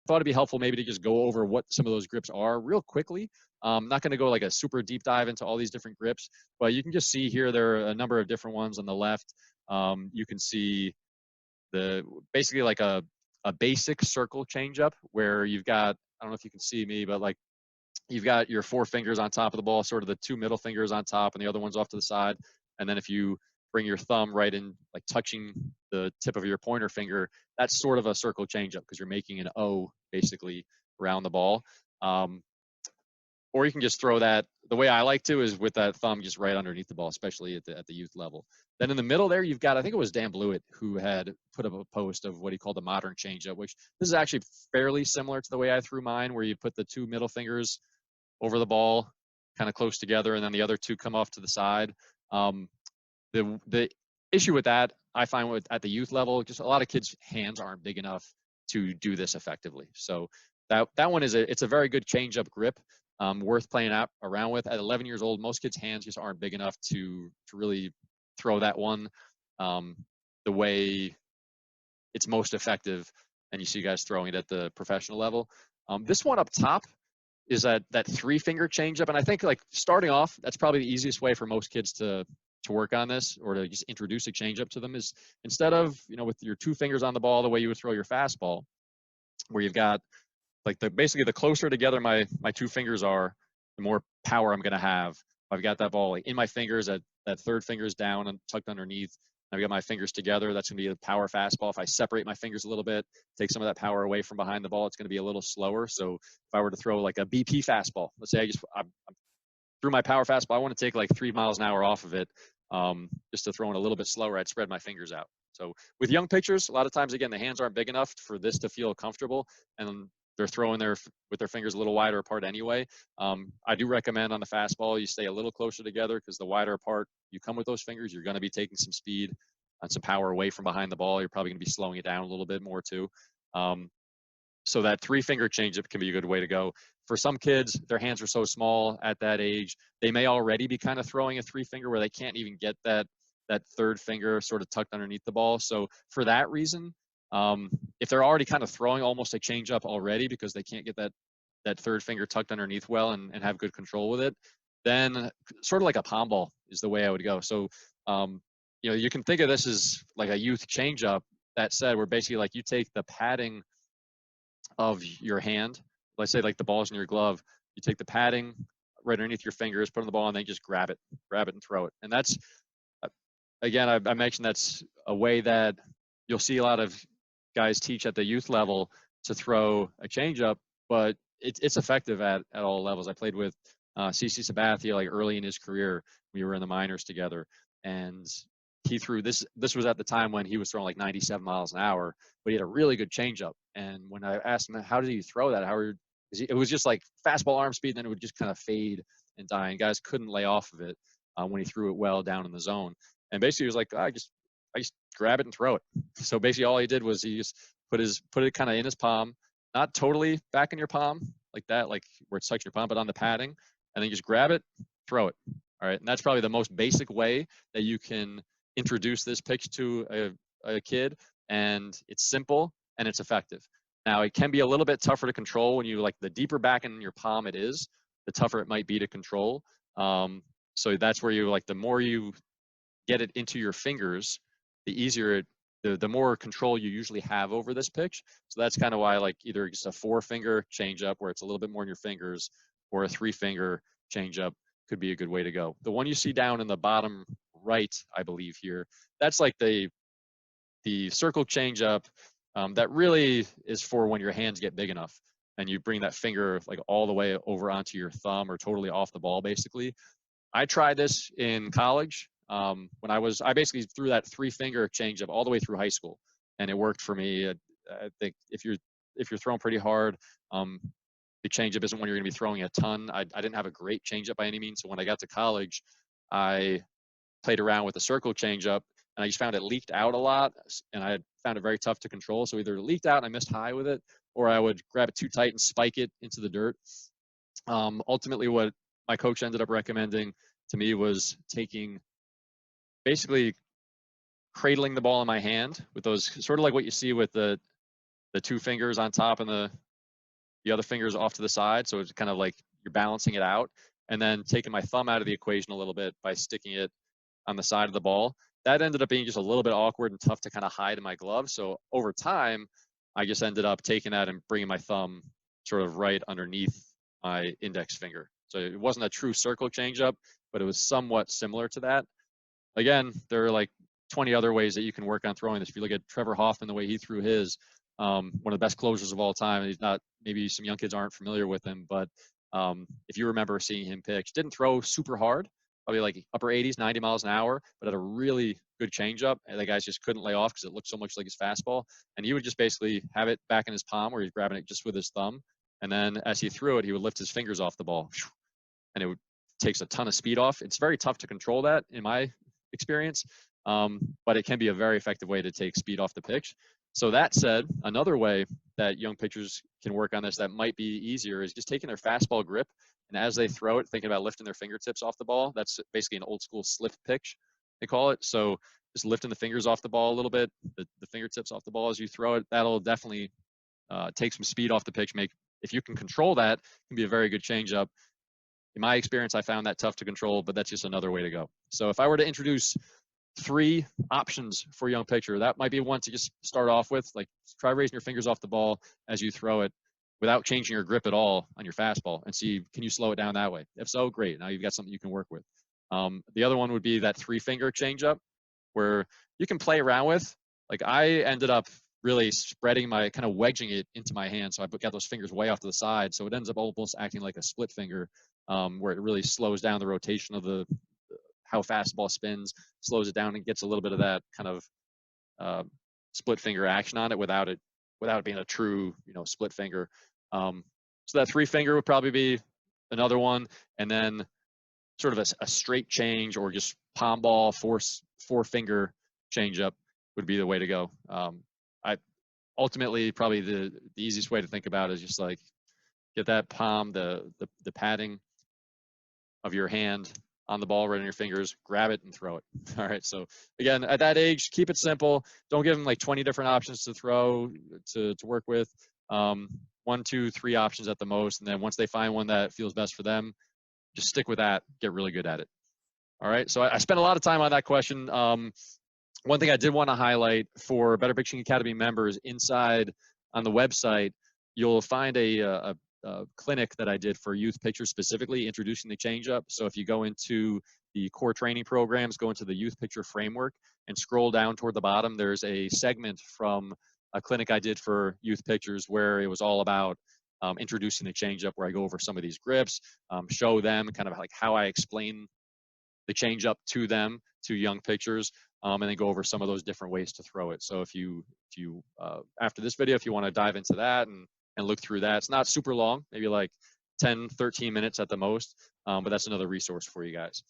thought it'd be helpful maybe to just go over what some of those grips are real quickly. Not going to go like a super deep dive into all these different grips, but you can just see here there are a number of different ones on the left. You can see the basically like a basic circle changeup where you've got, I don't know if you can see me, but like you've got your four fingers on top of the ball, sort of the two middle fingers on top and the other one's off to the side. And then if you bring your thumb right in, like touching the tip of your pointer finger, that's sort of a circle changeup because you're making an O basically around the ball. Or you can just throw that. The way I like to is with that thumb just right underneath the ball, especially at the youth level. Then in the middle there, you've got, I think it was Dan Blewett who had put up a post of what he called the modern changeup, which this is actually fairly similar to the way I threw mine, where you put the two middle fingers over the ball, kind of close together, and then the other two come off to the side. The issue with that, I find with at the youth level, just a lot of kids' hands aren't big enough to do this effectively. So that one is it's a very good changeup grip. Worth playing out around with. At 11 years old, most kids' hands just aren't big enough to really throw that one the way it's most effective. And you see guys throwing it at the professional level. This one up top is that three finger changeup, and I think like starting off, that's probably the easiest way for most kids to work on this or to just introduce a changeup to them is instead of with your two fingers on the ball the way you would throw your fastball, where you've got like basically the closer together my two fingers are, the more power I'm going to have. I've got that ball like in my fingers, that third finger's down and tucked underneath. I've got my fingers together. That's going to be a power fastball. If I separate my fingers a little bit, take some of that power away from behind the ball, it's going to be a little slower. So if I were to throw like a BP fastball, let's say I threw my power fastball, I want to take like 3 miles an hour off of it, just to throw it a little bit slower. I'd spread my fingers out. So with young pitchers, a lot of times, again, the hands aren't big enough for this to feel comfortable, and they're throwing with their fingers a little wider apart anyway. I do recommend on the fastball you stay a little closer together because the wider apart you come with those fingers, you're going to be taking some speed and some power away from behind the ball. You're probably going to be slowing it down a little bit more too. So that three finger changeup can be a good way to go. For some kids, their hands are so small at that age, they may already be kind of throwing a three finger where they can't even get that third finger sort of tucked underneath the ball. So for that reason, if they're already kind of throwing almost a changeup already because they can't get that third finger tucked underneath well and have good control with it, then sort of like a palm ball is the way I would go. So, you can think of this as like a youth changeup. That said, where basically like you take the padding of your hand, let's say like the ball's in your glove, you take the padding right underneath your fingers, put on the ball, and then just grab it and throw it. And that's, again, I mentioned that's a way that you'll see a lot of guys teach at the youth level to throw a changeup, but it's effective at all levels. I played with CC Sabathia like early in his career. We were in the minors together, and he threw this. This was at the time when he was throwing like 97 miles an hour, but he had a really good changeup. And when I asked him, how did he throw that? It was just like fastball arm speed, then it would just kind of fade and die. And guys couldn't lay off of it when he threw it well down in the zone. And basically, he was like, I just grab it and throw it. So basically, all he did was he just put it kind of in his palm, not totally back in your palm like that, like where it's touching your palm, but on the padding, and then just grab it, throw it. All right, and that's probably the most basic way that you can introduce this pitch to a kid, and it's simple and it's effective. Now, it can be a little bit tougher to control when you like the deeper back in your palm it is, the tougher it might be to control. So that's where you like the more you get it into your fingers, the easier the more control you usually have over this pitch. So that's kind of why like either just a 4-finger changeup where it's a little bit more in your fingers, or a 3-finger changeup could be a good way to go. The one you see down in the bottom right, I believe here, that's like the circle changeup. That really is for when your hands get big enough and you bring that finger like all the way over onto your thumb or totally off the ball, basically. I tried this in college. When I basically threw that 3-finger changeup all the way through high school, and it worked for me. I think if you're throwing pretty hard, the changeup isn't when you're going to be throwing a ton. I didn't have a great changeup by any means, so when I got to college, I played around with the circle changeup, and I just found it leaked out a lot, and I found it very tough to control. So either it leaked out and I missed high with it, or I would grab it too tight and spike it into the dirt. Ultimately, what my coach ended up recommending to me was basically cradling the ball in my hand with those, sort of like what you see with the 2 fingers on top and the the other finger's off to the side, so it's kind of like you're balancing it out, and then taking my thumb out of the equation a little bit by sticking it on the side of the ball. That ended up being just a little bit awkward and tough to kind of hide in my glove. So over time, I just ended up taking that and bringing my thumb sort of right underneath my index finger. So it wasn't a true circle changeup, but it was somewhat similar to that. Again, there are like 20 other ways that you can work on throwing this. If you look at Trevor Hoffman, the way he threw his, one of the best closers of all time. He's not, maybe some young kids aren't familiar with him, but if you remember seeing him pitch, didn't throw super hard, probably like upper 80s, 90 miles an hour, but had a really good changeup. And the guys just couldn't lay off because it looked so much like his fastball. And he would just basically have it back in his palm where he's grabbing it just with his thumb. And then as he threw it, he would lift his fingers off the ball, and it takes a ton of speed off. It's very tough to control that in my experience, but it can be a very effective way to take speed off the pitch. So that said, another way that young pitchers can work on this that might be easier is just taking their fastball grip, and as they throw it, thinking about lifting their fingertips off the ball. That's basically an old school slip pitch, they call it. So just lifting the fingers off the ball a little bit, the fingertips off the ball as you throw it, that'll definitely take some speed off the pitch. If you can control that, it can be a very good changeup. In my experience, I found that tough to control, but that's just another way to go. So if I were to introduce 3 options for a young pitcher, that might be one to just start off with. Like, try raising your fingers off the ball as you throw it without changing your grip at all on your fastball, and see, can you slow it down that way? If so, great. Now you've got something you can work with. The other one would be that 3-finger changeup, where you can play around with. Like, I ended up really spreading my, kind of wedging it into my hand, so I got those fingers way off to the side, so it ends up almost acting like a split finger, where it really slows down the rotation of how fast the ball spins, slows it down, and gets a little bit of that kind of split finger action on it without it being a true, split finger. So that 3-finger would probably be another one, and then sort of a straight change or just palm ball 4-finger changeup would be the way to go. I ultimately, probably the easiest way to think about it is just like, get that palm, the padding of your hand on the ball right in your fingers, grab it and throw it. All right. So again, at that age, keep it simple. Don't give them like 20 different options to throw, to work with. 1, 2, 3 options at the most. And then once they find one that feels best for them, just stick with that, get really good at it. All right. So I spent a lot of time on that question. One thing I did want to highlight for Better Pitching Academy members, inside on the website, you'll find a clinic that I did for youth pitchers, specifically introducing the changeup. So if you go into the core training programs, go into the youth pitcher framework, and scroll down toward the bottom, there's a segment from a clinic I did for youth pitchers where it was all about introducing the changeup, where I go over some of these grips, show them kind of like how I explain the changeup to them, to young pitchers, and then go over some of those different ways to throw it. So if you after this video, if you want to dive into that and look through that, it's not super long, maybe like 10, 13 minutes at the most, but that's another resource for you guys.